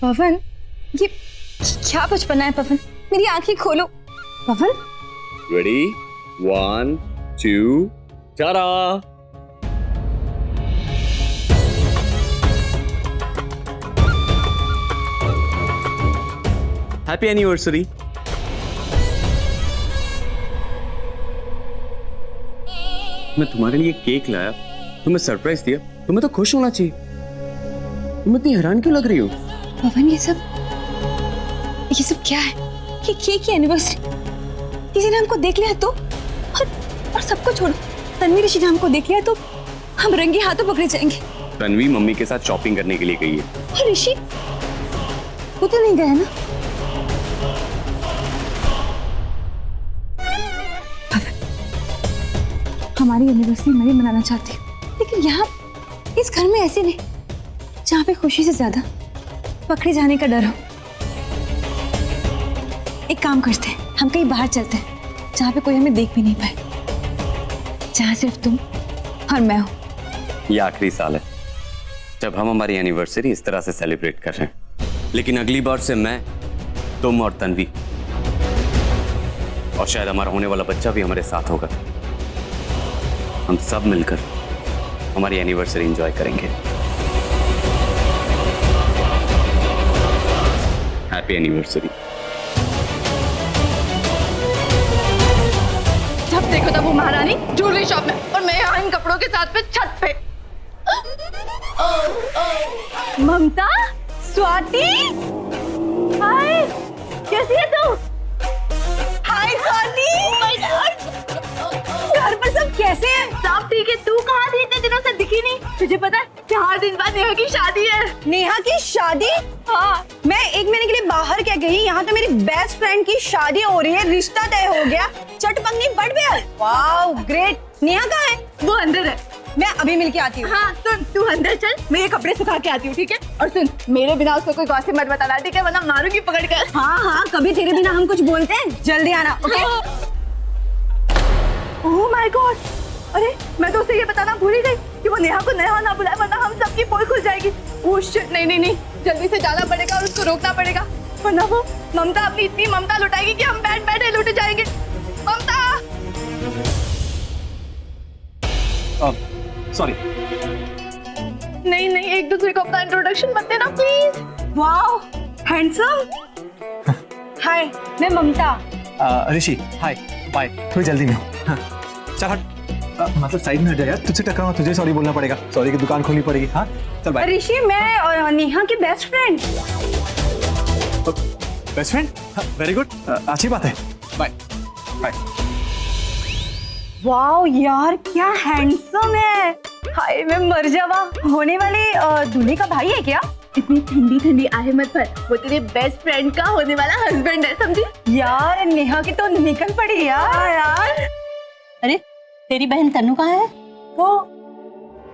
पवन, ये क्या बचपना है पवन, मेरी आंखें खोलो Pavan. Ready 1 2 tata. Happy anniversary. मैं तुम्हारे लिए केक लाया, तुम्हें सरप्राइज दिया, तुम्हें तो खुश होना चाहिए। तुम इतनी हैरान क्यों लग रही हो? पवन ये सब क्या है? ये केक की एनिवर्सरी, किसी ने हमको देख लिया तो और सबको छोड़ो, तन्वी ऋषि ने हमको देख लिया तो हम रंगे हाथों पकड़े जाएंगे। तन्वी मम्मी के साथ शॉपिंग करने के लिए गई है। और ऋषि वो तो नहीं गया ना? हमारी एनिवर्सरी मैं भी मनाना चाहती हूँ, लेकिन यहाँ इस घर में ऐसे नहीं जहाँ पे खुशी से ज्यादा पकड़े जाने का डर हो। एक काम करते हैं, हम कहीं बाहर चलते हैं जहाँ पे कोई हमें देख भी नहीं पाए, जहाँ सिर्फ तुम और मैं हूँ। ये आखिरी साल है जब हम हमारी एनिवर्सरी इस तरह से सेलिब्रेट कर रहे हैं, लेकिन अगली बार से मैं, तुम और तन्वी और शायद हमारा होने वाला बच्चा भी हमारे साथ होगा। हम सब मिलकर हमारी एनिवर्सरी एंजॉय करेंगे। Happy anniversary. जब देखो तब वो महारानी ज्वेलरी शॉप में और मैं यहाँ इन कपड़ों के साथ पे छत पे। ममता, स्वाति, हाय, कैसी है तू? हाय स्वाति, घर पर सब कैसे हैं? सब ठीक है। तू कहाँ थी? इतने दिनों से दिखी नहीं। तुझे पता है 4 दिन बाद नेहा की शादी है। नेहा की शादी? हाँ, मैं 1 महीने के लिए बाहर क्या गई, यहाँ तो मेरी बेस्ट फ्रेंड की शादी हो रही है, रिश्ता तय हो गया, चटपंगनी बढ़ गया। Wow great. नेहा कहाँ है? वो अंदर है। मैं अभी मिलके आती हूँ। हाँ सुन, तू अंदर चल, मेरे कपड़े सुखा के आती हूँ, ठीक है? और सुन, मेरे बिना उसको कोई गॉसिप मत बताना, ठीक है? वरना मारूंगी पकड़ कर। हाँ हाँ, कभी तेरे बिना हम कुछ बोलते हैं? जल्दी आना, ओके? ओह माय गॉड, अरे मैं तो उसे ये बताना भूल ही गई कि वो नेहा को नेहा ना बुलाए, वरना हम सबकी पोल खुल जाएगी। ओह शिट, नहीं, जल्दी से जाना पड़ेगा और उसको रोकना पड़ेगा, वरना वो ममता अपनी इतनी ममता लुटाएगी कि हम बैठ बैठे लुट जाएंगे। ममता, सॉरी। नहीं, एक दूसरे को अपना इंट्रोडक्शन मत देना प्लीज। Wow handsome. हाय, मैं ममता। ऋषि हाय, बाय। थोड़ी जल्दी में हूँ। हाँ, चल हट। मतलब साइड में हट जा यार, तुझसे टकराऊंगा, तुझे सॉरी बोलना पड़ेगा, सॉरी की दुकान खोलनी पड़ेगी। हाँ चल बाय। ऋषि, मैं नेहा की best friend. Best friend? Very good, अच्छी बात है। Bye bye. वाओ यार क्या हैंडसम है। हाय मैं मर जावा। होने वाले दूल्हे का भाई है क्या? इतनी ठंडी ठंडी आहे मत पर, वो तेरे बेस्ट फ्रेंड का होने वाला हस्बैंड है, समझी? यार नेहा की तो निकल पड़ी यार। अरे तेरी बहन तनु कहाँ है? वो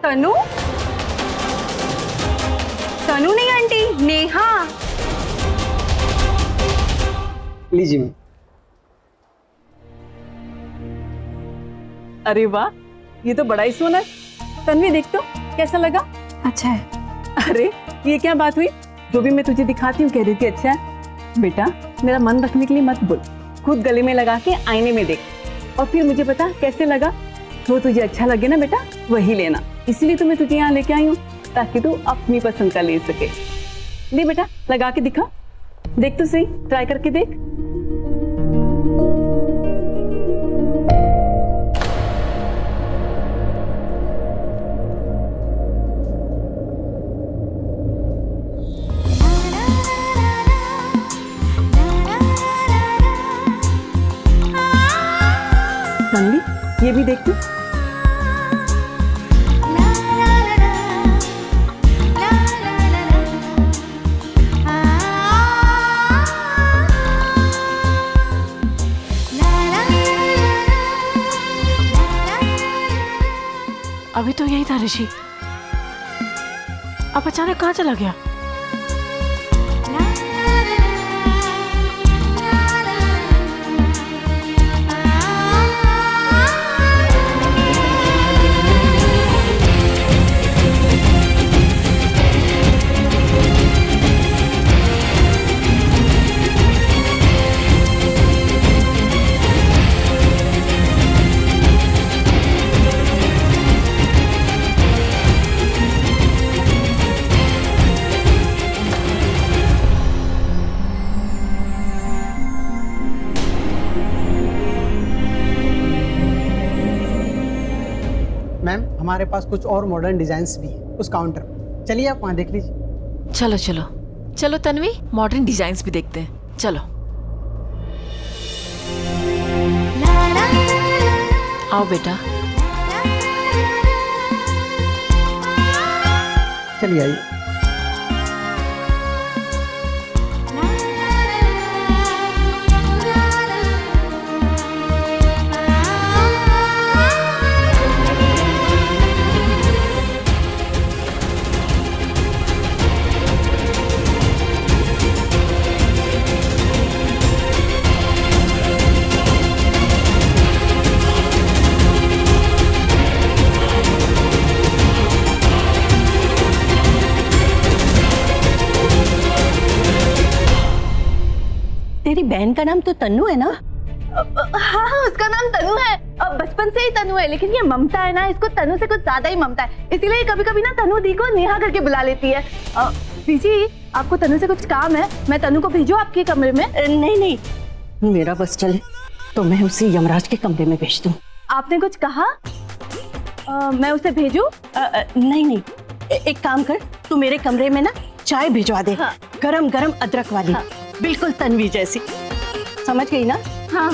तनु? तनु नहीं आंटी, नेहा। लीजिए मैम। अरे वाह, ये तो बड़ा ही सोना है। तन्वी देख तो कैसा लगा? अच्छा है। अरे ये क्या बात हुई? जो भी मैं तुझे दिखाती हूँ कह रही थी अच्छा है। बेटा मेरा मन रखने के लिए मत बोल, खुद गले में लगा के आईने में देख और फिर मुझे बता कैसे लगा। जो तुझे अच्छा लगे ना बेटा वही लेना, इसलिए तो मैं तुझे यहाँ लेके आई हूँ ताकि तू अपनी पसंद का ले सके। ले बेटा लगा के दिखा, देख तो सही, ट्राई करके देख। तन्वी ये भी देख तू। अभी तो यही था ऋषि, अब अचानक कहाँ चला गया? हमारे पास कुछ और मॉडर्न डिजाइन्स भी हैं उस काउंटर पर। चलिए आप वहाँ देख लीजिए। चलो चलो चलो तन्वी, मॉडर्न डिजाइन्स भी देखते हैं, चलो। आओ बेटा। चलिए आइए। तेरी बहन का नाम तो तन्नू है ना? हाँ हाँ, उसका नाम तनु है। अब बचपन से ही तनु है, लेकिन ये ममता है ना, इसको तनु से कुछ ज्यादा ही ममता है, इसीलिए कभी कभी ना तनु दी को नेहा करके बुला लेती है। दीजी, आपको तनु से कुछ काम है? मैं तनु को भेजूं आपके कमरे में? नहीं नहीं, मेरा बस चले तो मैं उसे यमराज के कमरे में भेज दूं। आपने कुछ कहा? मैं उसे भेजूं? नहीं नहीं, एक काम कर, तू मेरे कमरे में ना चाय भिजवा दे। हाँ। गरम गरम अदरक वाली। हाँ। बिल्कुल तन्वी जैसी। समझ गई ना? हाँ।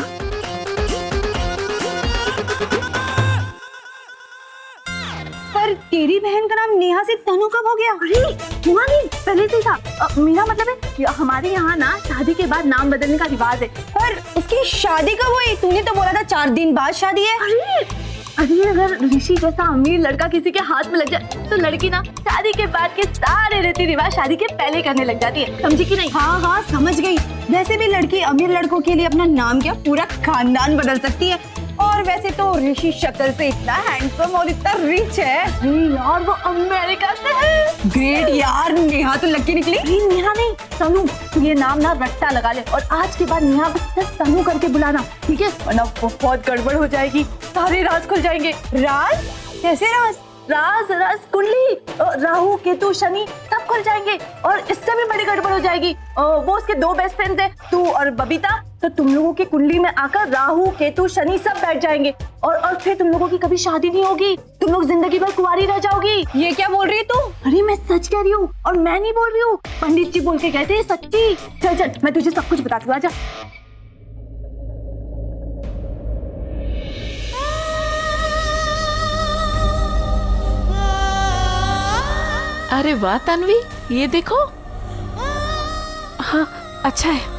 पर तेरी बहन का नाम नेहा से तनु कब हो गया? अरे हुआ नहीं, पहले से ही था। मेरा मतलब है हमारे यहाँ ना शादी के बाद नाम बदलने का रिवाज है। पर उसकी शादी कब हुई? तूने तो बोला था 4 दिन बाद शादी है। अरे अगर ऋषि जैसा अमीर लड़का किसी के हाथ में लग जाए तो लड़की ना शादी के बाद के सारे रीति रिवाज शादी के पहले करने लग जाती है, समझी कि नहीं? हाँ हाँ समझ गई। वैसे भी लड़की अमीर लड़कों के लिए अपना नाम क्या पूरा खानदान बदल सकती है। और वैसे तो ऋषि शक्ल से इतना हैंडसम और इतना रिच है। यार वो अमेरिका से है। ग्रेट यार, नेहा तो लकी निकली। नेहा नहीं, तनु। ये नाम ना रट्टा लगा ले और आज के बाद नेहा बस तनु करके बुलाना, ठीक है? वरना बहुत गड़बड़ हो जाएगी, सारे राज खुल जाएंगे। राज? कैसे राज? राज राज कुंडली, राहु केतु शनि सब खुल जाएंगे और इससे भी बड़ी गड़बड़ हो जाएगी। वो उसके 2 बेस्ट फ्रेंड्स हैं, तू और बबीता, तो तुम लोगों की कुंडली में आकर राहु केतु शनि सब बैठ जाएंगे और फिर तुम लोगों की कभी शादी नहीं होगी, तुम लोग जिंदगी भर कुंवारी रह जाओगी। ये क्या बोल रही है तू? अरे मैं सच कह रही हूँ और मैं नहीं बोल रही हूँ, पंडित जी बोल के कहते हैं सच्ची। चल चल, मैं तुझे सब कुछ बताती हूँ, आजा। अरे वाह तन्वी, ये देखो। हाँ अच्छा है।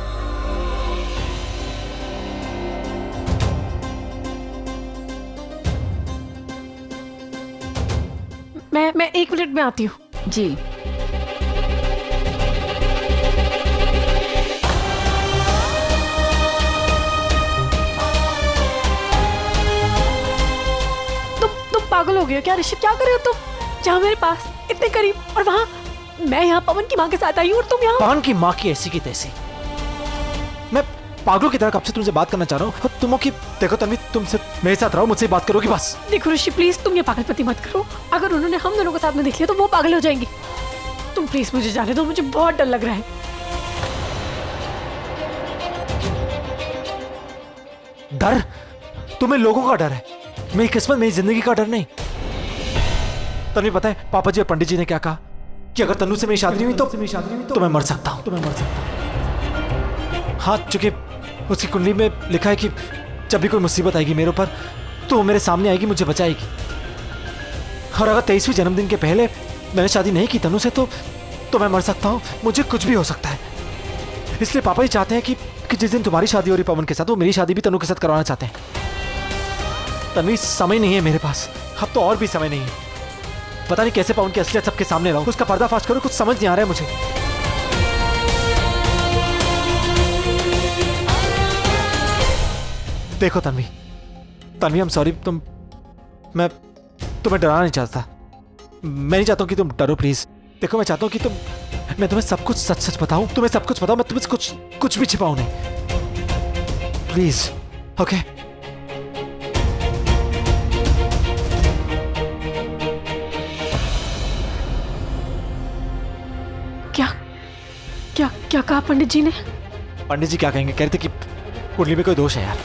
मैं 1 मिनट में आती हूँ। जी। तुम पागल हो गए हो क्या ऋषि? क्या कर रहे हो तुम? जहाँ मेरे पास इतने करीब और वहाँ मैं यहाँ पवन की माँ के साथ आई हूँ और तुम यहाँ। पवन की माँ की ऐसी की तैसी। मैं पागलों की तरह कब से तुमसे बात करना चाह रहा हूँ। तुम कि देखो तन्वी, तुमसे मेरे साथ रहो, मुझसे बात करोगी बस। देखो ऋषि प्लीज, तुम ये पागलपंती मत करो। अगर उन्होंने हम दोनों को साथ में देख लिया तो वो पागल हो जाएंगी। तुम प्लीज मुझे जाने दो, मुझे बहुत डर लग रहा है। डर? तुम्हें लोगों का डर है, मेरी किस्मत, मेरी जिंदगी का डर नहीं। तन्वी पता है पापा जी और पंडित जी ने क्या कहा कि अगर तन्नू से मेरी शादी नहीं हुई तो मैं मर सकता हूँ। हाँ, चूंकि उसकी कुंडली में लिखा है कि जब भी कोई मुसीबत आएगी मेरे ऊपर तो वो मेरे सामने आएगी, मुझे बचाएगी। और अगर 23वें जन्मदिन के पहले मैंने शादी नहीं की तन्नू से तो मैं मर सकता हूँ, मुझे कुछ भी हो सकता है। इसलिए पापा जी चाहते हैं कि जिस दिन तुम्हारी शादी हो रही पवन के साथ, वो मेरी शादी भी तन्नू के साथ करवाना चाहते हैं। तन्वी समय नहीं है मेरे पास, अब तो और भी समय नहीं है। पता नहीं कैसे पवन की असलियत सबके सामने लाऊं, उसका पर्दाफाश करूं, कुछ समझ नहीं आ रहा है मुझे। देखो तन्वी, आई एम सॉरी। मैं तुम्हें डराना नहीं चाहता। मैं नहीं चाहता हूं कि तुम डरो, प्लीज। देखो मैं चाहता हूं कि मैं तुम्हें सब कुछ सच सच बताऊं, तुम्हें सब कुछ बताऊं, मैं तुम्हें कुछ भी छिपाऊं नहीं, प्लीज। ओके? क्या कहा पंडित जी ने? पंडित जी क्या कहेंगे? कह रहे थे कि कुंडली में कोई दोष है यार।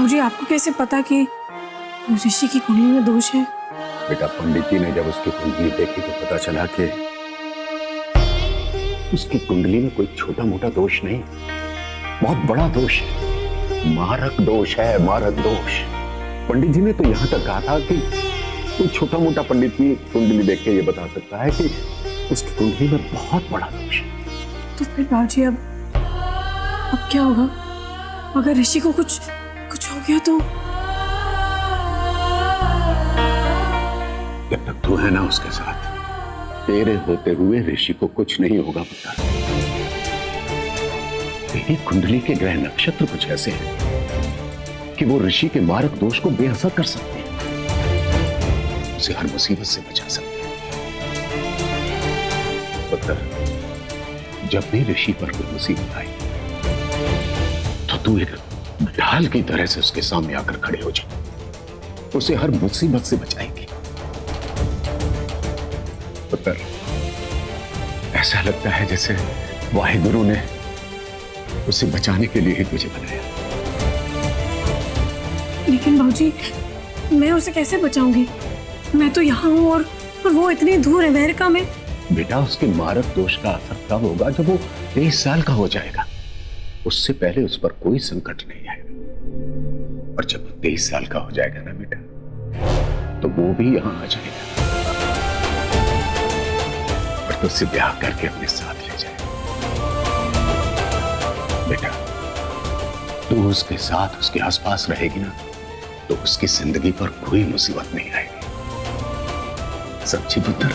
बाबूजी आपको कैसे पता कि ऋषि की कुंडली में दोष है? बेटा, पंडित जी ने जब उसकी कुंडली देखी तो पता चला कि उसकी कुंडली में कोई छोटा मोटा दोष नहीं, बहुत बड़ा दोष है, मारक दोष है, मारक दोष। पंडित जी ने तो यहां तक कहा था कि कोई छोटा मोटा पंडित भी कुंडली देख के ये बता सकता है कि उसकी कुंडली में बहुत बड़ा दोष है। तो फिर बाबूजी अब क्या होगा? अगर ऋषि को कुछ हो गया तो? जब तक तू है ना उसके साथ, तेरे होते हुए ऋषि को कुछ नहीं होगा पुत्र। तेरी कुंडली के ग्रह नक्षत्र कुछ ऐसे हैं कि वो ऋषि के मारक दोष को बेअसर कर सकते हैं, उसे हर मुसीबत से बचा सकते हैं। पुत्र, जब भी ऋषि पर कोई मुसीबत आई तो तू एक ढाल की तरह से उसके सामने आकर खड़े हो जा, उसे हर मुसीबत से बचाएंगे। पुत्र, ऐसा लगता है जैसे वाहिगुरु ने उसे बचाने के लिए ही तुझे बनाया। लेकिन बाबूजी, मैं उसे कैसे बचाऊंगी? मैं तो यहाँ हूँ और वो इतनी दूर है, अमेरिका में। बेटा, उसके मारक दोष का असर तब होगा जब वो 23 साल का हो जाएगा। उससे पहले उस पर कोई संकट नहीं आएगा। और जब वो 23 साल का हो जाएगा ना बेटा, तो वो भी यहाँ आ जाएगा और तुझसे ब्याह करके अपने साथ ले जाएगा। बेटा, तू उसके साथ, उसके आसपास रहेगी ना, तो उसकी जिंदगी पर कोई मुसीबत नहीं आएगी। सच्ची पुत्र।